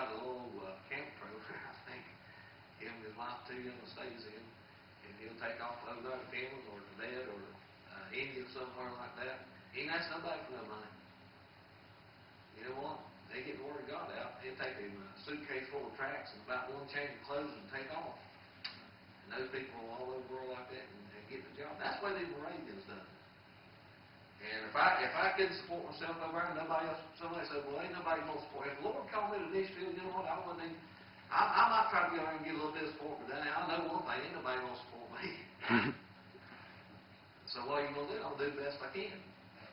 got a little camp trailer, I think. Him and his wife too, stays in. And he'll take off over there to Finland or to Ned or India somewhere like that. He ain't asked nobody for no money. You know what? They get the word of God out. He'll take a suitcase full of tracts and about one change of clothes and take off. And those people are all over the world like that and get the job. That's the way these Moravians done. And if I couldn't support myself over there, nobody else, somebody said, well, ain't nobody gonna support. If the Lord called me to this field, you know what? I might try to go over and get a little bit of support, but then I know one thing, ain't nobody gonna support me. So what are you gonna do? I'll do the best I can.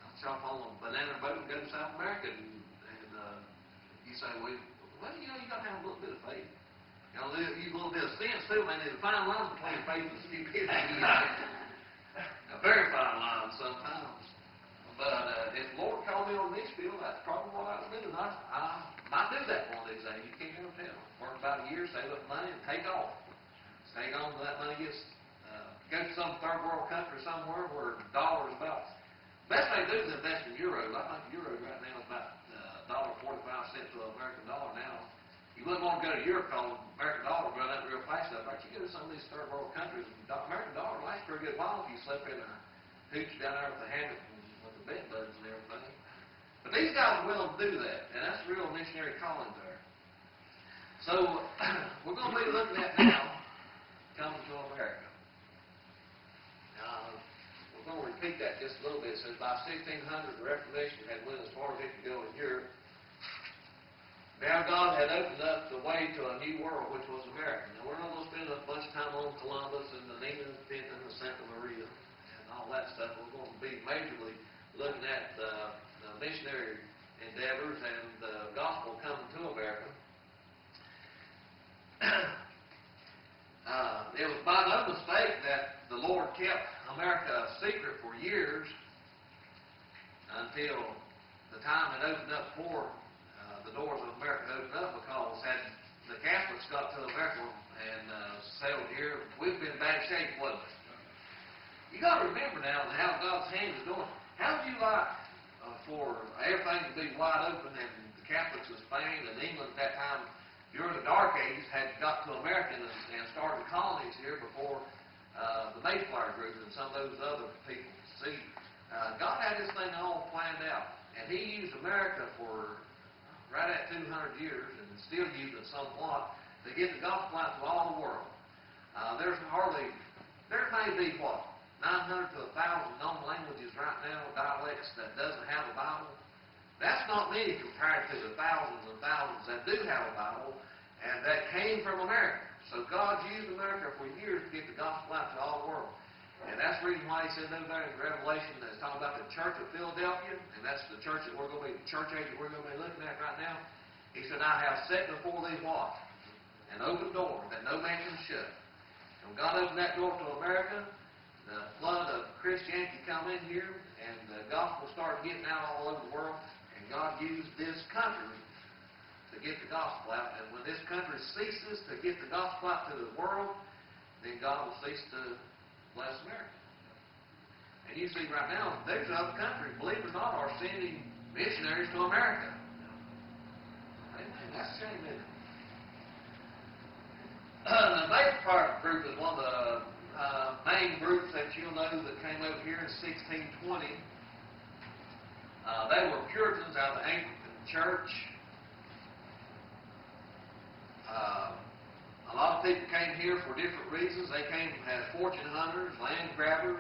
I'll chop on a banana boat and go to South America and you say, well, you know, you got to have a little bit of faith. You know, use a little bit of sense too, man. There's a fine line between faith and stupidity. A very fine line sometimes. But if the Lord called me on this field, that's probably what I would do. And I might do that one of these days. You can't never tell. Work about a year, save up money, and take off. Stay on till that money gets, go to some third world country somewhere where the dollar is about, best thing to do is invest in euros. I think the euro right now is about $1.45 to the American dollar now. You wouldn't want to go to Europe because the American dollar run up real fast up. But you go to some of these third world countries, the American dollar lasts pretty good while if you slip in a hooch down there with the hammock and with the bed bugs and everything. But these guys are willing to do that, and that's real missionary calling there. So we're going to be looking at now coming to America. We're going to repeat that just a little bit. It says by 1600 the Reformation had went as far as it could go in Europe. Now God had opened up the way to a new world, which was America. Now we're not going to spend a bunch of time on Columbus and the Nina Pinta and the Santa Maria and all that stuff. We're going to be majorly looking at the missionary endeavors and the gospel coming to America. It was by no mistake that the Lord kept America a secret for years until the time it opened up for the doors of America opened up, because had the Catholics got to America and settled here, we'd been in bad shape, wouldn't we? You got to remember now how God's hand is going. How would you like for everything to be wide open and the Catholics in Spain and England at that time during the Dark Ages had got to America and started colonies here before the Mayflower group and some of those other people? See, God had this thing all planned out, and He used America for right at 200 years, and still using it somewhat, to get the gospel out to all the world. There may be, 900 to 1,000 known languages right now, dialects that doesn't have a Bible. That's not many compared to the thousands and thousands that do have a Bible, and that came from America. So God's used America for years to get the gospel out to all the world. And that's the reason why He said over there in Revelation that it's talking about the church of Philadelphia, and that's the church that we're going to be, the church age that we're going to be looking at right now. He said, I have set before thee what? An open door that no man can shut. And when God opened that door to America, the flood of Christianity come in here, and the gospel started getting out all over the world, and God used this country to get the gospel out. And when this country ceases to get the gospel out to the world, then God will cease to bless America. And you see right now, there's other countries, believe it or not, are sending missionaries to America. Amen. That's a shame, isn't it? The Mayflower group is one of the main groups that you'll know that came over here in 1620. They were Puritans out of the Anglican Church. A lot of people came here for different reasons. They came as fortune hunters, land grabbers,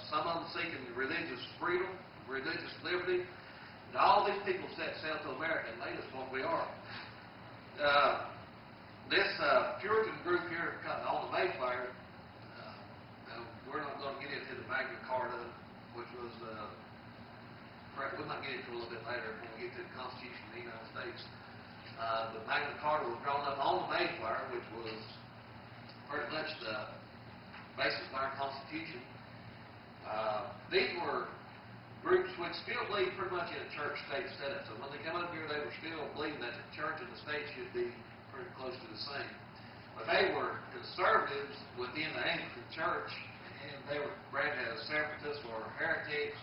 some of them seeking religious freedom, religious liberty. And all these people set sail to America and made us what we are. This Puritan group here on the Mayflower, we're not going to get into the Magna Carta, which was, we might get into a little bit later when we get to the Constitution of the United States. The Magna Carta was drawn up on the Mayflower, which was pretty much the basis of our Constitution. These were groups which still believe pretty much in a church-state setup. So when they come up here, they were still believing that the church and the state should be pretty close to the same. But they were conservatives within the Anglican Church, and they were branded as separatists or heretics.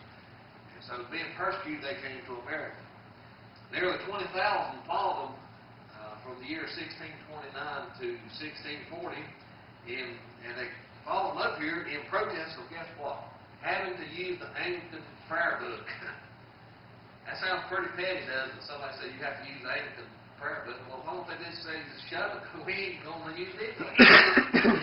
And so being persecuted, they came to America. Nearly 20,000 followed them from the the year 1629 to 1640, and they followed them up here in protest of, guess what? Having to use the Anglican prayer book. That sounds pretty petty, doesn't it? Somebody said you have to use the Anglican prayer book. Well, why don't they just say to shove it? We ain't going to use it.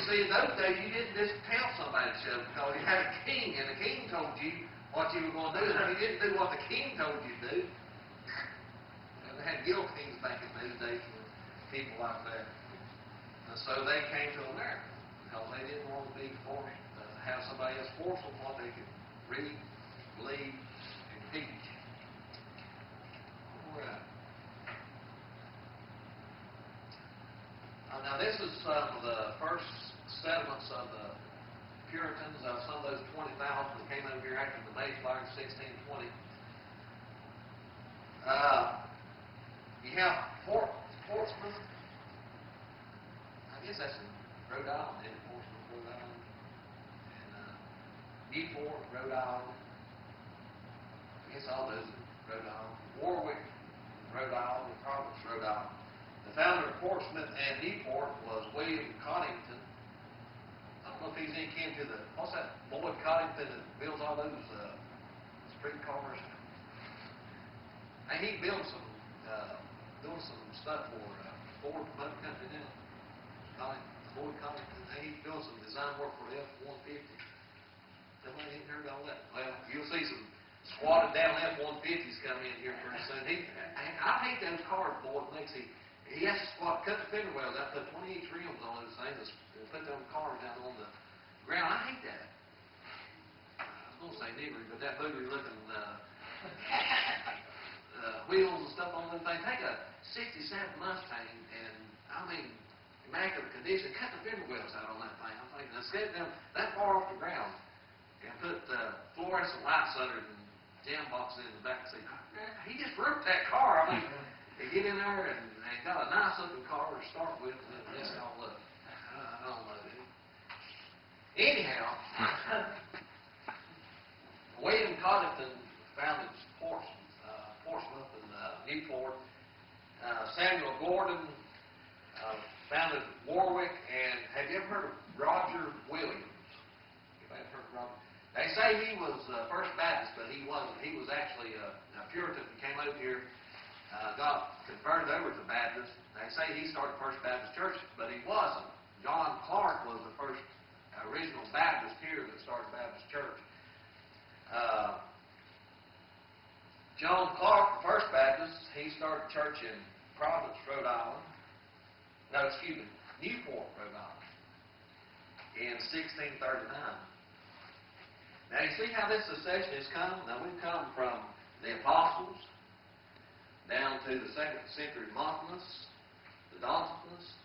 See, in those days, you didn't just tell somebody to shove it because you had a king, and the king told you what you were going to do. And if you didn't do what the king told you to do, well, they had guillotines back in those days for people like that. And so they came to America because they didn't want to be forced to have somebody else force them what they could read, believe, and teach. All right. Now this is some of the first settlements of the Puritans, some of those 20,000 that came over here after the Mayflower in 1620. You have Portsmouth. I guess that's in Rhode Island, isn't it? Portsmouth, Rhode Island. And Newport, Rhode Island. I guess all those are Rhode Island. Warwick, Rhode Island, and Providence, Rhode Island. The founder of Portsmouth and Newport was William Coddington. I don't know if he's any kin to what's that, Lloyd Coddington that builds all those streetcars. And he built some stuff for Ford Motor Company now. Lloyd Coddington. And he built some design work for the F-150. Somebody ain't heard all that. Well, you'll see some squatted down F-150s coming in here pretty soon. I hate those cars, boy. He has to cut the fender wells out, put 28 rims on those things, and put them cars down on the ground. I hate that. I was going to say niggery, but that boogery looking wheels and stuff on them things. Take a 67 Mustang and, I mean, immaculate condition, cut the fender wells out on that thing. I'm thinking, instead of them that far off the ground, and put fluorescent lights under it and jam boxes in the back seat. He just ripped that car. I mean, they get in there and got a nice looking car to start with, and mess it all up. I don't know, dude. Anyhow, William Coddington founded Portsmouth and Newport. Samuel Gordon founded Warwick, and have you ever heard of Roger Williams? Anybody heard of Roger? They say he was First Baptist, but he wasn't. He was actually a Puritan who came over here, got converted over to Baptist. They say he started First Baptist Church, but he wasn't. John Clark was the first original Baptist here that started Baptist Church. John Clark, the first Baptist, he started church in Providence, Rhode Island. No, excuse me, Newport, Rhode Island, in 1639. Now, you see how this secession has come? Now, we've come from the Apostles down to the 2nd century Montanus, the Donatists,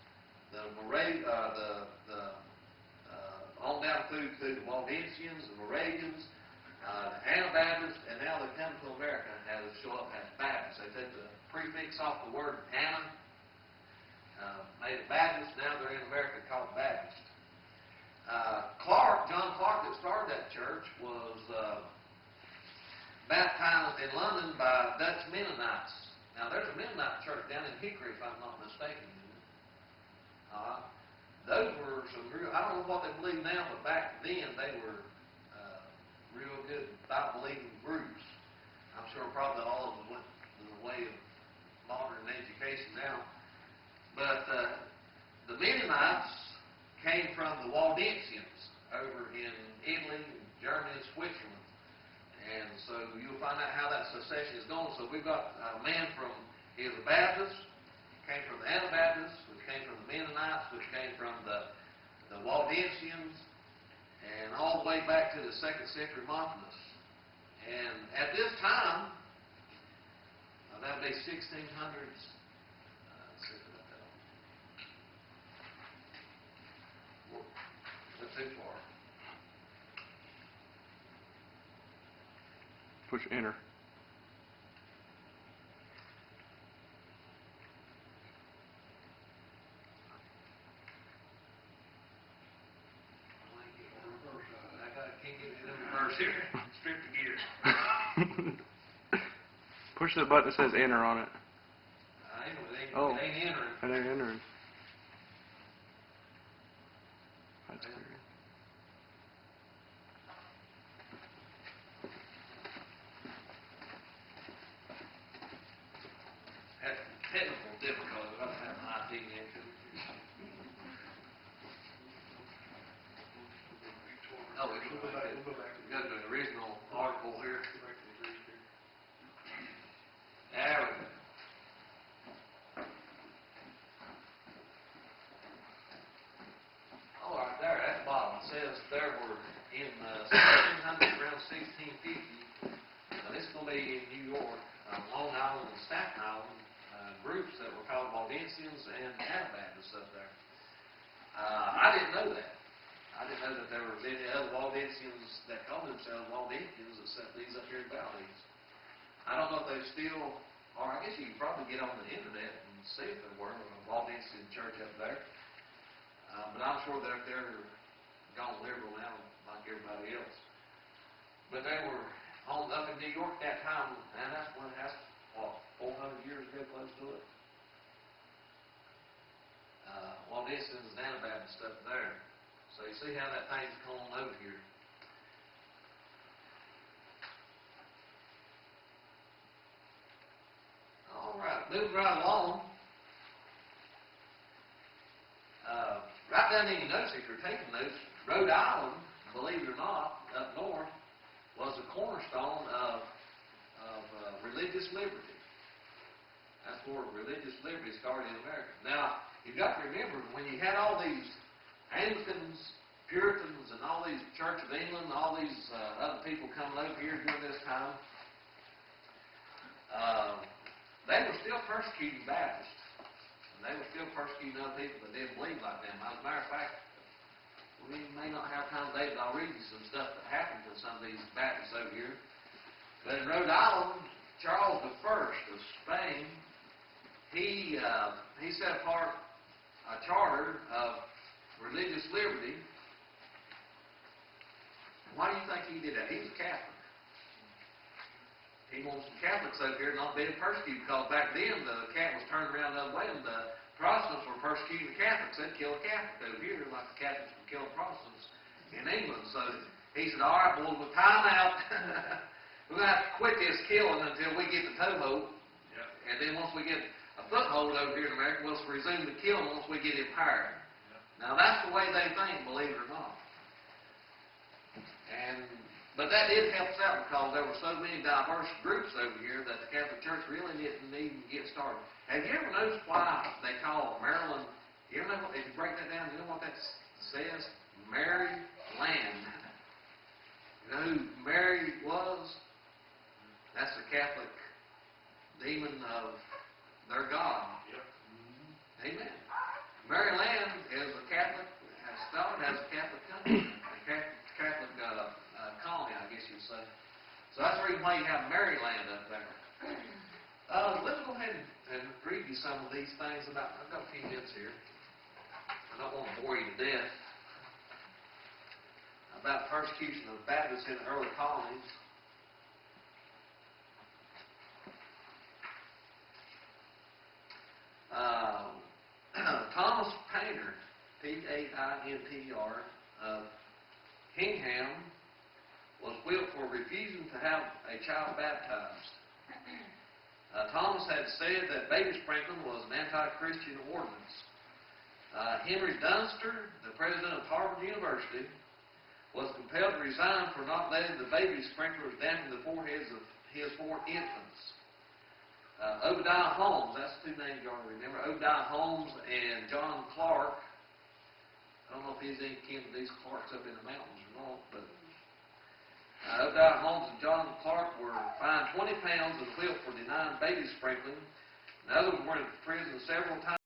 on down through the Waldensians, the Moravians, the Anabaptists, and now they come to America and have show up as Baptists. They took the prefix off the word Anna, made it Baptist. Now they're in America called Baptist. John Clark, that started that church, was baptized in London by Dutch Mennonites. Now, there's a Mennonite church down in Hickory, if I'm not mistaken. Those were some real, I don't know what they believe now, but back then they were real good Bible-believing groups. I'm sure probably all of them went the way of modern education now. But the Mennonites came from the Waldensians over in Italy, Germany, and Switzerland. And so you'll find out how that secession is going. So we've got a man from, he was a Baptist, came from the Anabaptists, which came from the Mennonites, which came from the Waldensians, and all the way back to the 2nd century Montanus. And at this time, that would be 1600s. Let's see if I got that on. That's too far. Push enter. Here, strip the gear. Push the button that says enter on it. Anyway, Oh. It ain't entering. It ain't entering. That's weird. Had technical difficulties. I don't have an IT into it. Oh, we can go back. Go to the original article here. There we go. Oh, right there, at the bottom, it says there were in 1600, around 1650, now this is going to be in New York, Long Island and Staten Island, groups that were called Waldensians and Anabaptists up there. I didn't know that. I didn't know that there were any other Waldensians that called themselves Waldensians except these up here in Valdez. I don't know if they still, or I guess you can probably get on the internet and see if there were a Waldensian church up there. But I'm sure they're gone liberal now, like everybody else. But they were up in New York at that time, and that's 400 years ago, close to it. Waldensians and Anabaptists up there. So you see how that thing's going over here. All right, moving right along. Write down in your notes if you're taking notes. Rhode Island, believe it or not, up north, was the cornerstone of religious liberty. That's where religious liberty started in America. Now, you've got to remember, when you had all these Anglicans, Puritans, and all these Church of England, all these other people coming over here during this time, they were still persecuting Baptists. And they were still persecuting other people that didn't believe like them. As a matter of fact, we may not have time today, but I'll read you some stuff that happened to some of these Baptists over here. But in Rhode Island, Charles I of Spain, he set apart a charter of religious liberty. Why do you think he did that? He was Catholic. He wants the Catholics over here not being persecuted, because back then the Catholics turned around the other way, and the Protestants were persecuting the Catholics. They'd kill a Catholic over here like the Catholics were killing Protestants in England. So he said, all right, boys, we'll time out. We're going to have to quit this killing until we get the toehold. Yep. And then once we get a foothold over here in America, we'll resume the killing once we get empowered. Yep. Now that's the way they think, believe it or not. But that did help us out, because there were so many diverse groups over here that the Catholic Church really didn't even get started. Have you ever noticed why they call Maryland, you ever know, if you break that down, you know what that says? Mary Land. You know who Mary was? That's the Catholic demon of their God. Yep. Amen. Maryland is a Catholic, started as a Catholic country, a Catholic colony, I guess you'd say. So that's the reason why you have Maryland up there. Let's go ahead and read you some of these things about, I've got a few minutes here. I don't want to bore you to death. About persecution of Baptists in the early colonies. Thomas Painter, P-A-I-N-T-R, of Hingham, was whipped for refusing to have a child baptized. Thomas had said that baby sprinkling was an anti-Christian ordinance. Henry Dunster, the president of Harvard University, was compelled to resign for not letting the baby sprinklers dampen the foreheads of his 4 infants. Obadiah Holmes, that's 2 names you ought to remember. Obadiah Holmes and John Clark. I don't know if he's any kin to these Clarks up in the mountains or not, but Obadiah Holmes and John Clark were fined 20 pounds and whipped for denying baby sprinkling. And others were in prison several times.